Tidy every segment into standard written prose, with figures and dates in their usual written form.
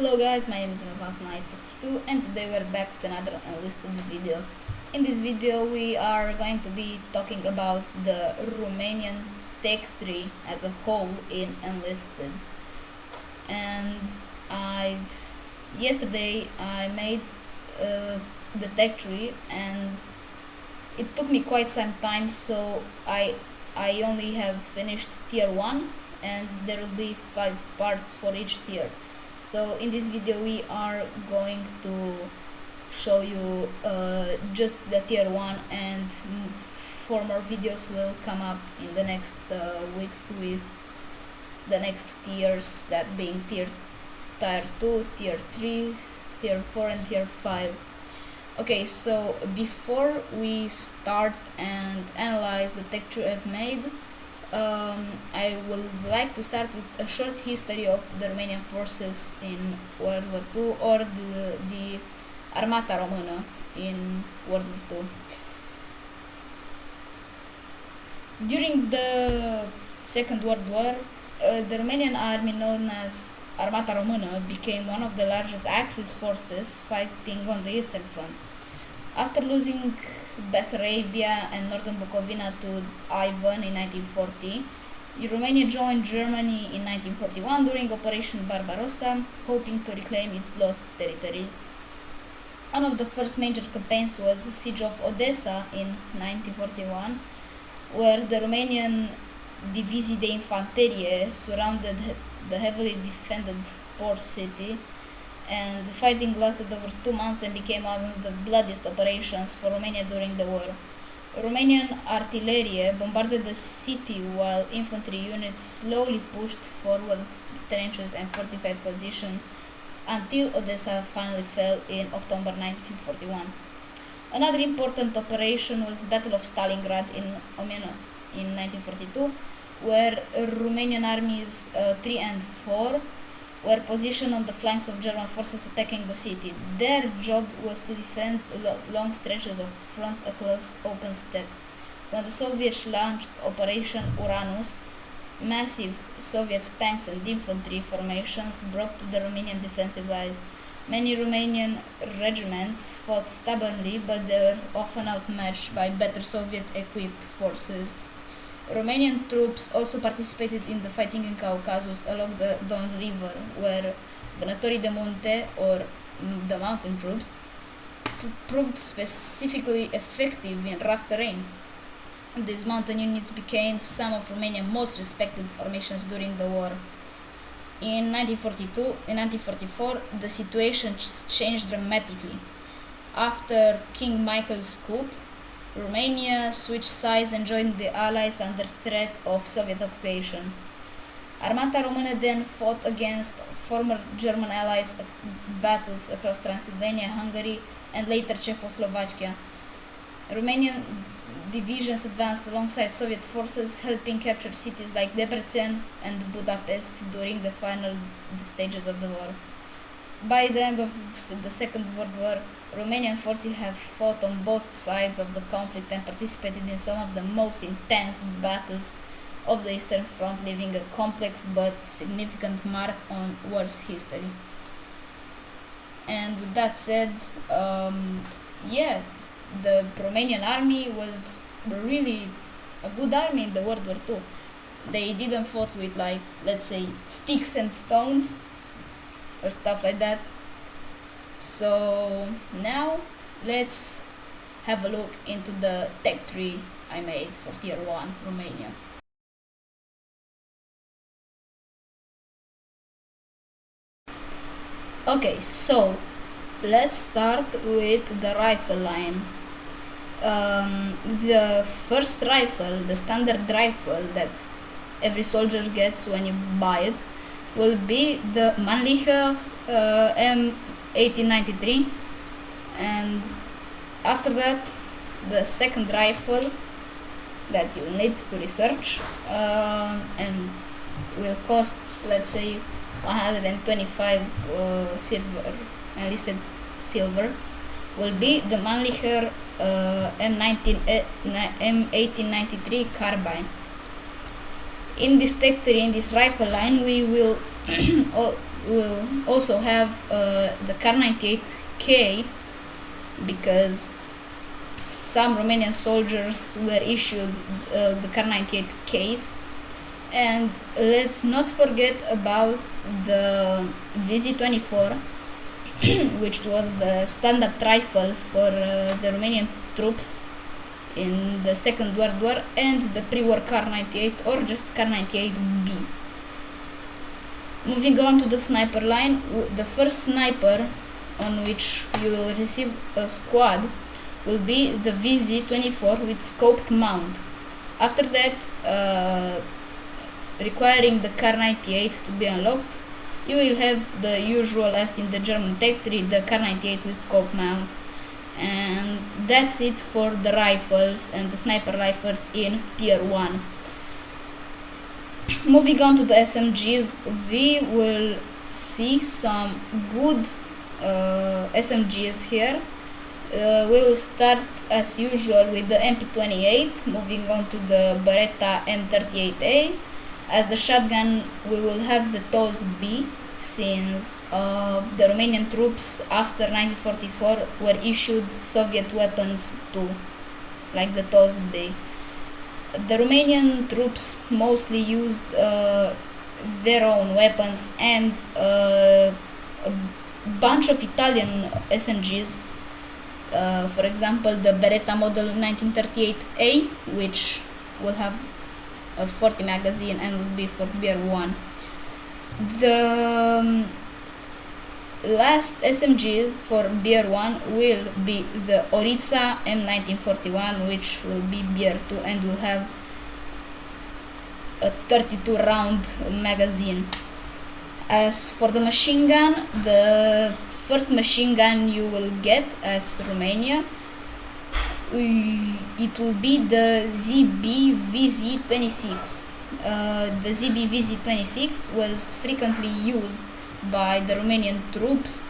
Hello guys, my name is Enlisted and today we're back with another Enlisted video. In this video we are going to be talking about the Romanian tech tree as a whole in Enlisted. And yesterday I made the tech tree, and it took me quite some time, so I only have finished tier 1, and there will be 5 parts for each tier. So in this video we are going to show you just the tier 1, and 4 more videos will come up in the next weeks with the next tiers, that being tier 2, tier 3, tier 4 and tier 5. Okay, so before we start and analyze the tech tree I've made, I would like to start with a short history of the Romanian forces in World War II, or the Armata Română in World War II. During the Second World War, the Romanian army, known as Armata Română, became one of the largest Axis forces fighting on the Eastern Front. After losing Bessarabia and northern Bucovina to Ivan in 1940, Romania joined Germany in 1941 during Operation Barbarossa, hoping to reclaim its lost territories. One of the first major campaigns was the Siege of Odessa in 1941, where the Romanian Divizii de Infanterie surrounded the heavily defended port city, and the fighting lasted over 2 months and became one of the bloodiest operations for Romania during the war. Romanian artillery bombarded the city while infantry units slowly pushed forward to trenches and fortified positions until Odessa finally fell in October 1941. Another important operation was the Battle of Stalingrad in 1942, where Romanian armies 3 and 4 were positioned on the flanks of German forces attacking the city. Their job was to defend long stretches of front across open steppe. When the Soviets launched Operation Uranus, massive Soviet tanks and infantry formations broke to the Romanian defensive lines. Many Romanian regiments fought stubbornly, but they were often outmatched by better Soviet-equipped forces. Romanian troops also participated in the fighting in Caucasus along the Don River, where Vânătorii de Munte, or the mountain troops, proved specifically effective in rough terrain. These mountain units became some of Romania's most respected formations during the war. In 1944, the situation changed dramatically. After King Michael's coup, Romania switched sides and joined the Allies under threat of Soviet occupation. Armata Română then fought against former German allies battles across Transylvania, Hungary, and later Czechoslovakia. Romanian divisions advanced alongside Soviet forces, helping capture cities like Debrecen and Budapest during the final stages of the war. By the end of the Second World War, Romanian forces have fought on both sides of the conflict and participated in some of the most intense battles of the Eastern Front, leaving a complex but significant mark on war's history. And with that said, the Romanian army was really a good army in the World War II. They didn't fight with, like, let's say, sticks and stones or stuff like that. So now let's have a look into the tech tree I made for tier 1 Romania. Okay, so let's start with the rifle line. The first rifle, the standard rifle that every soldier gets when you buy it, will be the Mannlicher M1893, and after that the second rifle that you need to research and will cost, let's say, 125 silver, enlisted silver, will be the Mannlicher M1893 carbine. In this tech tree, in this rifle line, we will will also have the Kar 98K, because some Romanian soldiers were issued the Kar 98Ks. And let's not forget about the VZ-24, which was the standard rifle for the Romanian troops in the Second World War, and the pre-war Kar 98, or just Kar 98B. Moving on to the sniper line, the first sniper on which you will receive a squad will be the VZ-24 with scoped mount. After that, requiring the Kar 98 to be unlocked, you will have the usual as in the German Tech 3, the Kar 98 with scope mount. And that's it for the rifles and the sniper rifles in Tier 1. Moving on to the SMGs, we will see some good SMGs here. We will start as usual with the MP28, moving on to the Beretta M38A. As the shotgun, we will have the TOS B, since the Romanian troops after 1944 were issued Soviet weapons too, like the TOS B. The Romanian troops mostly used their own weapons, and a bunch of Italian SMGs, for example the Beretta model 1938A, which will have a 40 magazine and would be for Beer 1. The last SMG for Beer 1 will be the Oritsa M1941, which will be Beer 2 and will have a 32 round magazine. As for the machine gun, the first machine gun you will get as Romania, it will be the ZB-VZ-26. The ZB-VZ-26 was frequently used by the Romanian troops,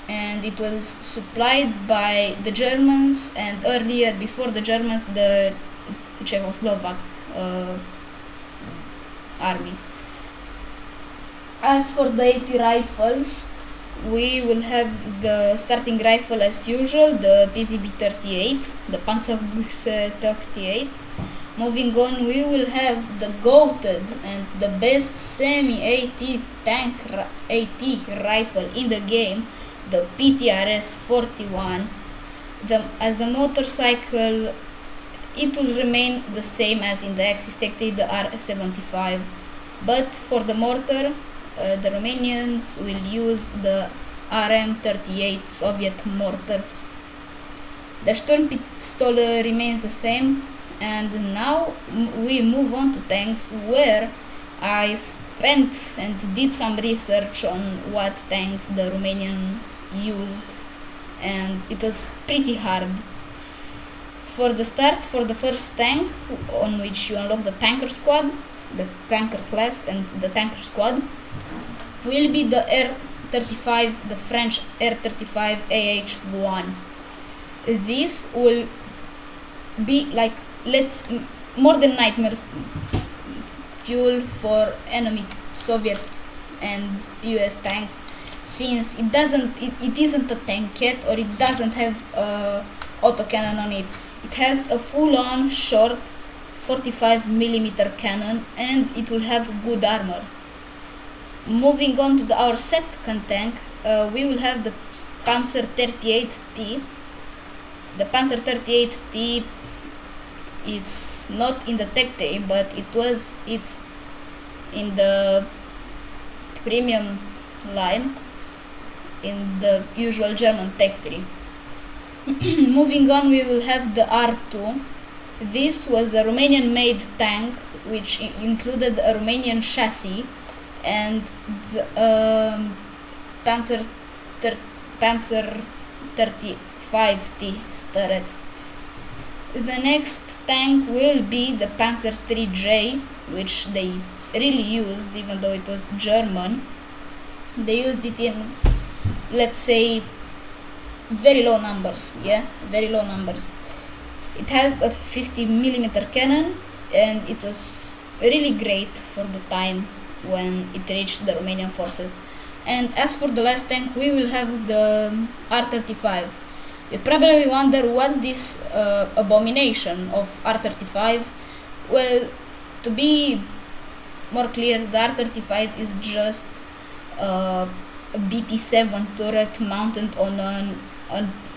and it was supplied by the Germans, and earlier, before the Germans, the Czechoslovak army. As for the 80 rifles, we will have the starting rifle as usual, the PZB-38, the Panzerbüchse 38. Moving on, we will have the goated and the best semi-AT tank AT rifle in the game, the PTRS 41. As the motorcycle, it will remain the same as in the Axis Tech 3, the R75. But for the mortar, the Romanians will use the RM38 Soviet mortar. The Sturmpistole remains the same. And now we move on to tanks, where I spent and did some research on what tanks the Romanians used, and it was pretty hard. For the start, for the first tank on which you unlock the tanker squad, the tanker class and the tanker squad, will be the R35, the French R35 AH1. This will be like more than nightmare fuel for enemy Soviet and US tanks, since it isn't a tank yet, or it doesn't have autocannon on it. It has a full-on short 45mm cannon, and it will have good armor. Moving on to our second tank, we will have the Panzer 38T. The Panzer 38T, it's not in the Tech 3, but it's in the premium line in the usual German Tech 3. Moving on, we will have the R2. This was a Romanian made tank which included a Romanian chassis and the Panzer 35T turret. The next tank will be the Panzer 3J, which they really used, even though it was German. They used it in, let's say, very low numbers. It has a 50mm cannon, and it was really great for the time when it reached the Romanian forces. And as for the last tank, we will have the R35. You probably wonder what's this abomination of R35. Well, to be more clear, the R35 is just a BT7 turret mounted on a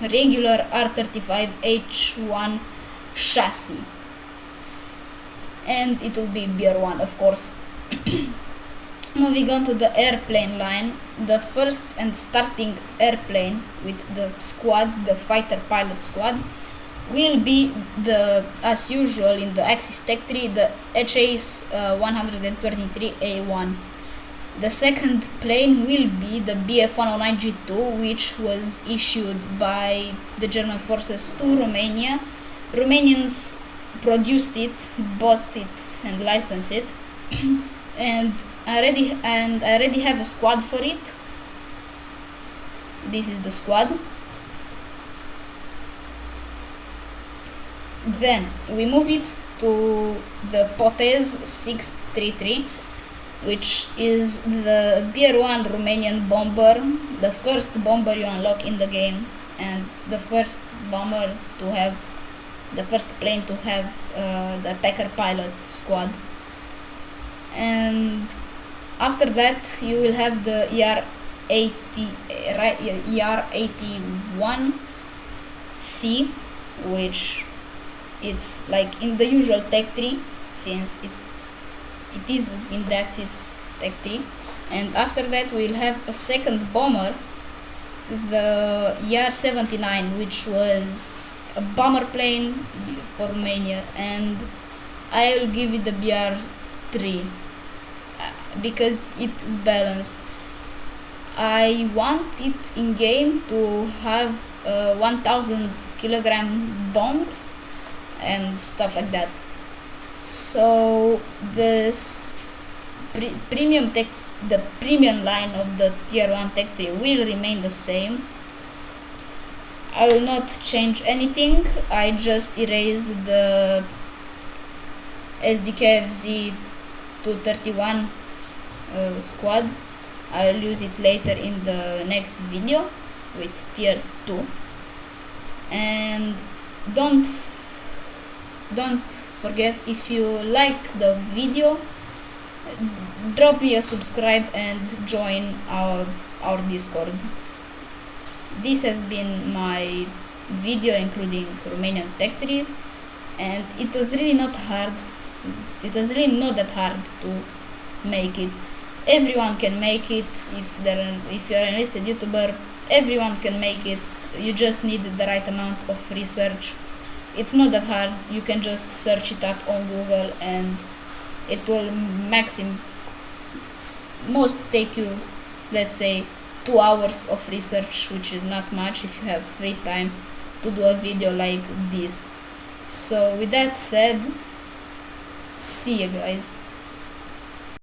regular R35 H1 chassis, and it will be BR1, of course. Moving on to the airplane line, the first and starting airplane with the squad, the fighter pilot squad, will be as usual in the Axis Tech 3, the HAS 123A1. The second plane will be the BF-109G2, which was issued by the German forces to Romania. Romanians produced it, bought it, and licensed it, and I already have a squad for it. This is the squad. Then we move it to the Potez 633, which is the BR1 Romanian bomber, the first bomber you unlock in the game, and the first bomber to have, the first plane to have the attacker pilot squad. And after that you will have the ER81C, which it's like in the usual Tech 3, since it is in the Axis Tech 3. And after that we'll have a second bomber, the ER79, which was a bomber plane for Romania, and I will give it the BR3 because it is balanced. I want it in game to have 1000 kilogram bombs and stuff like that. So the premium line of the tier 1 Tech 3 will remain the same. I will not change anything. I just erased the SDKFZ 231 squad. I'll use it later in the next video with tier 2. And don't forget, if you liked the video, drop me a subscribe and join our Discord. This has been my video including Romanian Tech 3s, and it was really not hard. It was really not that hard to make it. Everyone can make it. If you're an enlisted YouTuber, everyone can make it. You just need the right amount of research. It's not that hard. You can just search it up on Google and it will most take you, let's say, 2 hours of research, which is not much if you have free time to do a video like this. So with that said, see you guys.